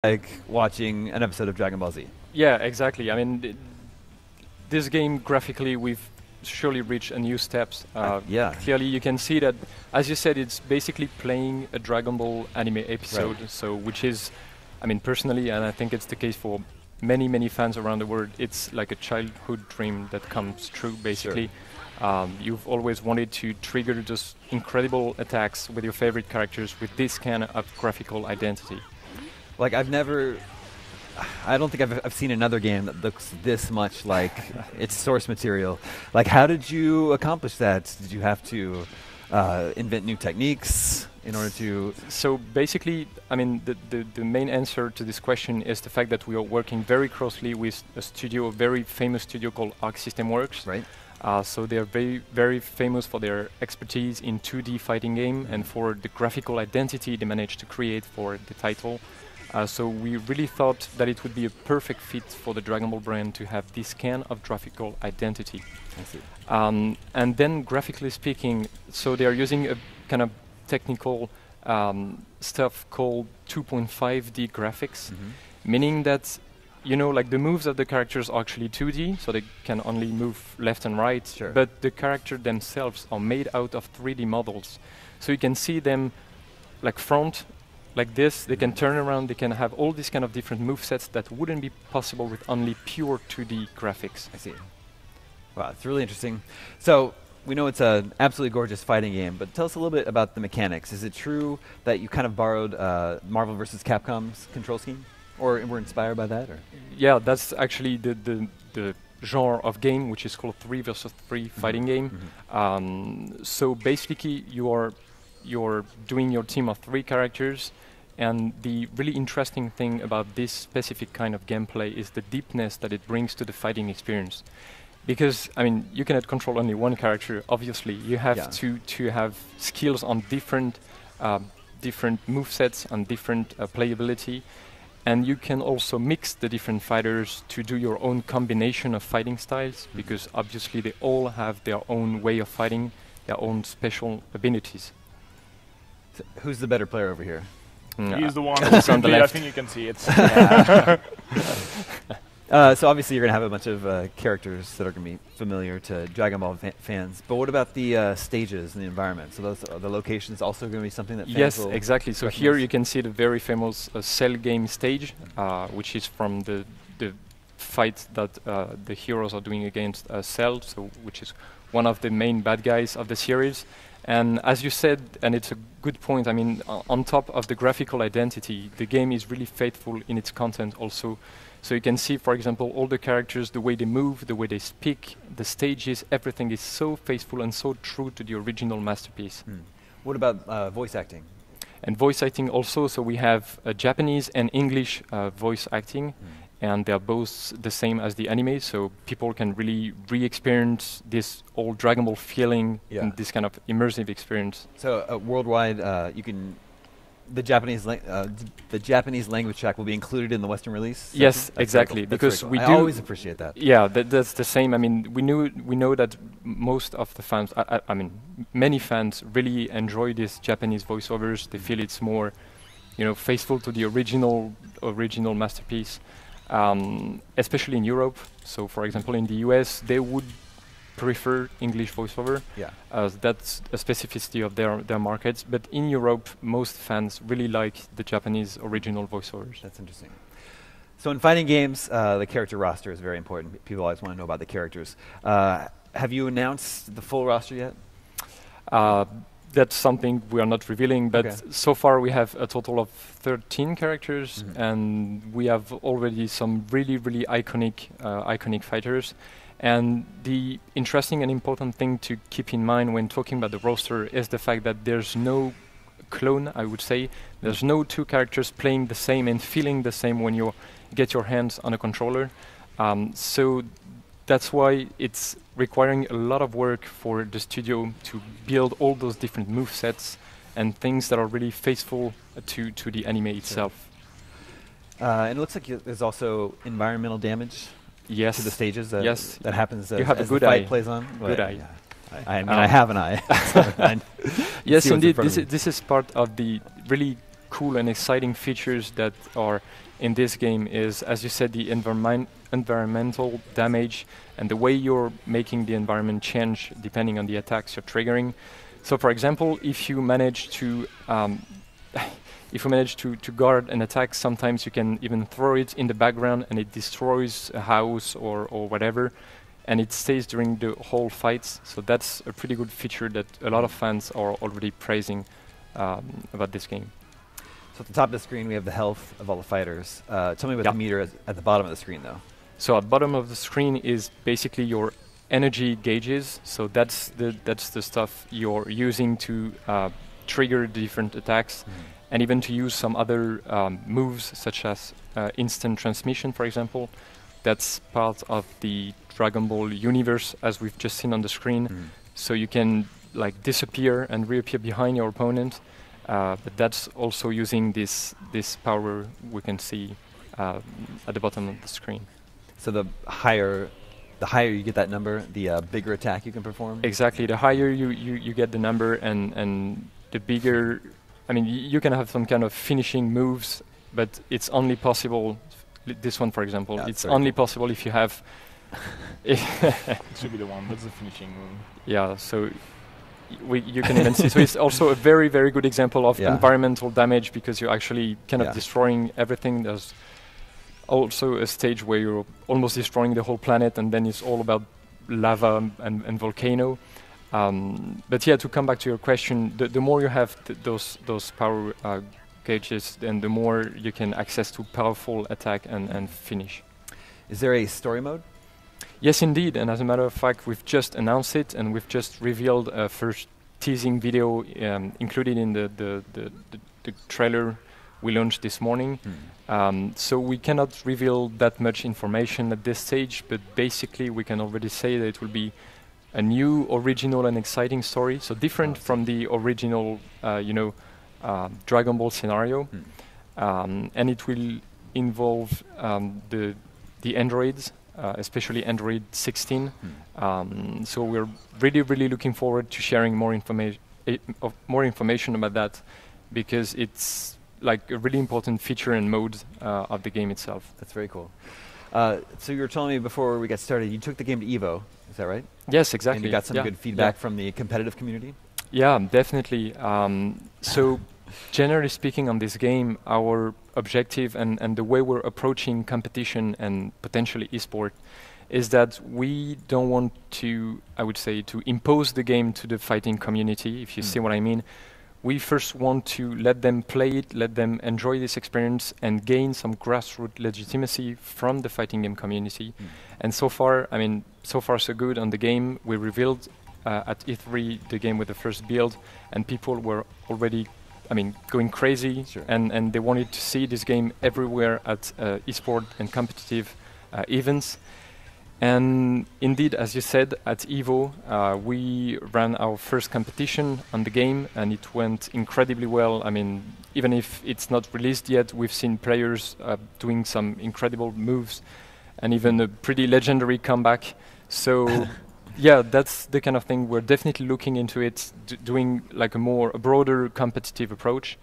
like watching an episode of Dragon Ball Z. Yeah, exactly. I mean, this game graphically, we've surely reached a new steps. Yeah. Clearly, you can see that, as you said, it's basically playing a Dragon Ball anime episode. Right. So, which is, I mean, personally, and I think it's the case for many fans around the world, it's like a childhood dream that comes true. Basically, you've always wanted to trigger those incredible attacks with your favorite characters with this kind of graphical identity. Like I don't think I've seen another game that looks this much like its source material. Like, how did you accomplish that? Did you have to invent new techniques in order to? So basically, I mean, the main answer to this question is the fact that we are working very closely with a very famous studio called Arc System Works. Right. So they are very famous for their expertise in 2D fighting game and for the graphical identity they managed to create for the title. So we really thought that it would be a perfect fit for the Dragon Ball brand to have this kind of graphical identity. I see. And then graphically speaking, so they are using a kind of technical stuff called 2.5D graphics, meaning that, you know, like the moves of the characters are actually 2D, so they can only move left and right, but the characters themselves are made out of 3D models. So you can see them like front, like this, they can turn around, they can have all these kind of different movesets that wouldn't be possible with only pure 2D graphics. I see. Wow, it's really interesting. So we know it's an absolutely gorgeous fighting game, but tell us a little bit about the mechanics. Is it true that you kind of borrowed Marvel vs. Capcom's control scheme? Or were inspired by that? Or? Yeah, that's actually the genre of game, which is called 3 versus 3 fighting game. So basically, you're doing your team of 3 characters, and the really interesting thing about this specific kind of gameplay is the deepness that it brings to the fighting experience. Because, I mean, you cannot control only one character, obviously. You have to have skills on different movesets and different playability. And you can also mix the different fighters to do your own combination of fighting styles, because obviously they all have their own way of fighting, their own special abilities. So who's the better player over here? He's the one who's on the left. I think you can see it. So obviously you're going to have a bunch of characters that are going to be familiar to Dragon Ball fans. But what about the stages and the environment? So those the locations also going to be something that fans will exactly. So here you can see the very famous Cell game stage, which is from the fight that the heroes are doing against Cell, so which is one of the main bad guys of the series. And as you said, and it's a good point, I mean, on top of the graphical identity, the game is really faithful in its content also. So you can see, for example, all the characters, the way they move, the way they speak, the stages, everything is so faithful and so true to the original masterpiece. What about voice acting? And voice acting also, so we have Japanese and English voice acting, and they're both the same as the anime, so people can really re-experience this old Dragon Ball feeling and this kind of immersive experience. So worldwide, you can... The Japanese language track will be included in the Western release? Yes, exactly. Because we I always appreciate that. Yeah, that's the same. I mean, we know that most of the fans, I mean, many fans really enjoy these Japanese voiceovers. They feel it's more, you know, faithful to the original masterpiece, especially in Europe. So, for example, in the US, they would prefer English voiceover. That's a specificity of their markets. But in Europe, most fans really like the Japanese original voiceovers. That's interesting. So in fighting games, the character roster is very important. People always want to know about the characters. Have you announced the full roster yet? That's something we are not revealing, but so far we have a total of 13 characters, and we have already some really iconic fighters. And the interesting and important thing to keep in mind when talking about the roster is the fact that there's no clone, I would say. There's no 2 characters playing the same and feeling the same when you get your hands on a controller. So that's why it's requiring a lot of work for the studio to build all those different movesets and things that are really faithful to the anime itself. And it looks like there's also environmental damage. Yes. To the stages that that happens you have as a good the fight eye. plays on. Good eye. Yeah. I mean, I have an eye. Yes, indeed. This is part of the really cool and exciting features that are in this game is, as you said, the environmental damage and the way you're making the environment change depending on the attacks you're triggering. So, for example, if you manage to guard an attack, sometimes you can even throw it in the background and it destroys a house or whatever, and it stays during the whole fights. So that's a pretty good feature that a lot of fans are already praising about this game. So at the top of the screen, we have the health of all the fighters. Tell me about the meter at the bottom of the screen, though. So at the bottom of the screen is basically your energy gauges. So that's the stuff you're using to trigger the different attacks, and even to use some other moves, such as instant transmission, for example. That's part of the Dragon Ball universe, as we've just seen on the screen. So you can like disappear and reappear behind your opponent. But that's also using this power we can see at the bottom of the screen. So the higher you get that number, the bigger attack you can perform? Exactly. The higher you get the number, and the bigger... I mean, you can have some kind of finishing moves, but it's only possible... this one, for example, yeah, it's only possible if you have... It should be the one. That's the finishing move. Yeah, so... you can even see, so it's also a very, very good example of environmental damage, because you're actually kind of destroying everything. There's also a stage where you're almost destroying the whole planet, and then it's all about lava and volcano. But yeah, to come back to your question, the more you have those power gauges, then the more you can access to powerful attack and finish. Is there a story mode? Yes, indeed, and as a matter of fact, we've just announced it, and we've just revealed a first teasing video included in the trailer we launched this morning. So we cannot reveal that much information at this stage, but basically we can already say that it will be a new, original, and exciting story. So different from the original, Dragon Ball scenario, and it will involve the androids. Especially Android 16. So we're really, really looking forward to sharing more information about that, because it's like a really important feature and mode of the game itself. That's very cool. So you were telling me before we got started, you took the game to EVO, is that right? Yes, exactly. And you got some good feedback from the competitive community? Yeah, definitely. So generally speaking, on this game, our objective and the way we're approaching competition and potentially esport is that we don't want to, I would say, to impose the game to the fighting community, if you see what I mean. We first want to let them play it, let them enjoy this experience, and gain some grassroots legitimacy from the fighting game community. And so far, I mean, so far so good on the game. We revealed at E3 the game with the first build, and people were already going crazy, and they wanted to see this game everywhere at esport and competitive events. And indeed, as you said, at EVO, we ran our first competition on the game, and it went incredibly well. I mean, even if it's not released yet, we've seen players doing some incredible moves, and even a pretty legendary comeback. So yeah, that's the kind of thing we're definitely looking into it, doing like a broader competitive approach.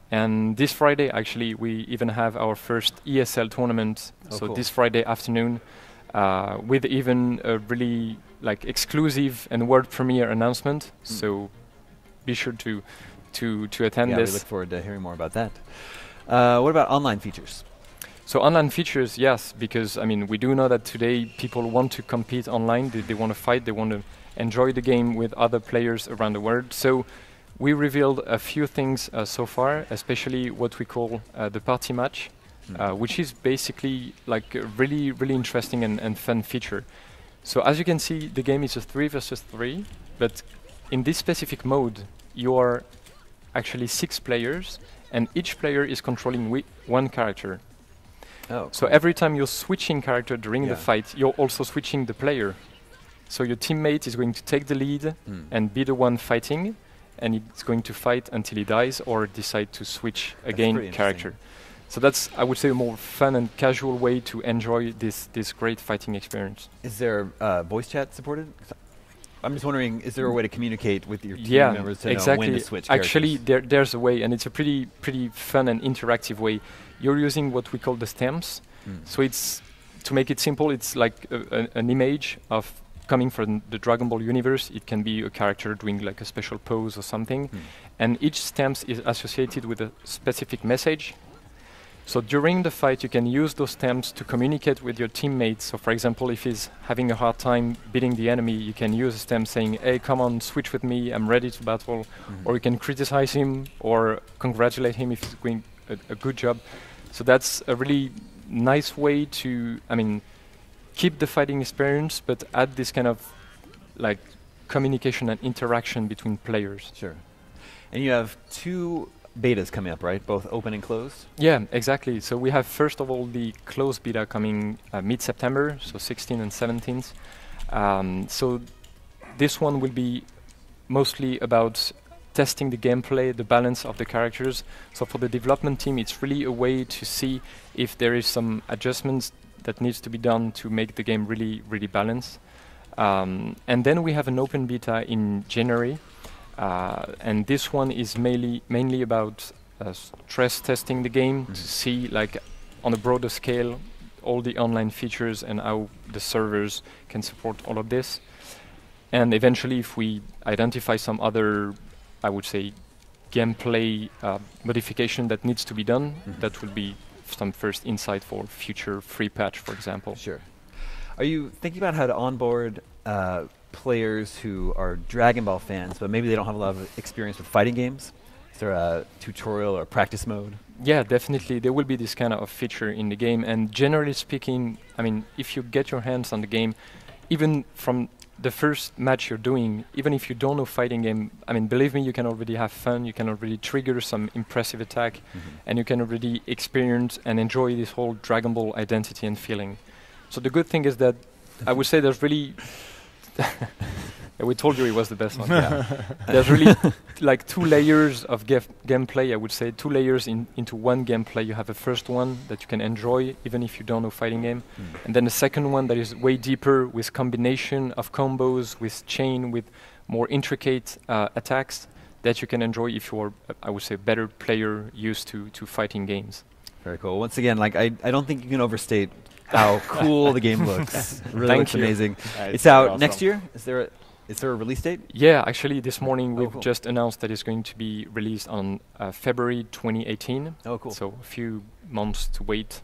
And this Friday, actually, we even have our first ESL tournament. So this Friday afternoon, with even a really like exclusive and world premiere announcement. So be sure to attend this. We look forward to hearing more about that. What about online features? So online features, yes, because I mean we do know that today people want to compete online. They want to fight. They want to enjoy the game with other players around the world. So we revealed a few things so far, especially what we call the party match, which is basically like a really, really interesting and fun feature. So as you can see, the game is a 3 versus 3, but in this specific mode, you are actually 6 players, and each player is controlling one character. So every time you're switching character during the fight, you're also switching the player. So your teammate is going to take the lead and be the one fighting, and it's going to fight until he dies or decide to switch again character. So that's, I would say, a more fun and casual way to enjoy this great fighting experience. Is there voice chat supported? I'm just wondering, is there a way to communicate with your team members to know when to switch characters? Actually, there's a way, and it's a pretty fun and interactive way. you're using what we call the stems. So it's, to make it simple, it's like an image of coming from the Dragon Ball universe. It can be a character doing like a special pose or something. And each stem is associated with a specific message. So during the fight, you can use those stems to communicate with your teammates. So for example, if he's having a hard time beating the enemy, you can use a stem saying, hey, come on, switch with me, I'm ready to battle. Or you can criticize him or congratulate him if he's doing a good job. So that's a really nice way to, I mean, keep the fighting experience, but add this kind of like communication and interaction between players. Sure. And you have 2 betas coming up, right? Both open and closed? Yeah, exactly. So we have, first of all, the closed beta coming mid-September, so 16th and 17th. So this one will be mostly about testing the gameplay, the balance of the characters. So for the development team, it's really a way to see if there is some adjustments that needs to be done to make the game really, really balanced. And then we have an open beta in January. And this one is mainly about stress testing the game to see, like, on a broader scale, all the online features and how the servers can support all of this. And eventually, if we identify some other, I would say, gameplay modification that needs to be done, that will be some first insight for future free patch, for example. Sure. Are you thinking about how to onboard players who are Dragon Ball fans, but maybe they don't have a lot of experience with fighting games? Is there a tutorial or practice mode? Yeah, definitely. There will be this kind of feature in the game. And generally speaking, I mean, if you get your hands on the game, even from the first match you're doing, even if you don't know fighting game, I mean, believe me, you can already have fun, you can already trigger some impressive attack, and you can already experience and enjoy this whole Dragon Ball identity and feeling. So the good thing is that I would say there's really... we told you it was the best one. There's really like 2 layers of gameplay, I would say, 2 layers into one gameplay. You have a first one that you can enjoy even if you don't know fighting game, and then the second one that is way deeper with combination of combos, with chain, with more intricate attacks that you can enjoy if you are, I would say, a better player used to fighting games. Very cool. Once again, like I don't think you can overstate how cool the game looks. Really looks amazing. It's out awesome. next year. Is there a release date? Yeah, actually this morning we've just announced that it's going to be released on February 2018. Oh, cool. So a few months to wait.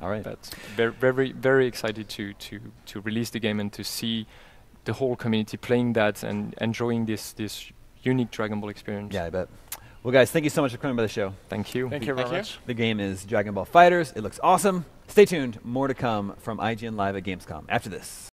All right. But very, very excited to release the game and to see the whole community playing that and enjoying this unique Dragon Ball experience. Yeah, I bet. Well, guys, thank you so much for coming by the show. Thank you. Thank you very much. The game is Dragon Ball FIGHTERZ. It looks awesome. Stay tuned. More to come from IGN Live at Gamescom after this.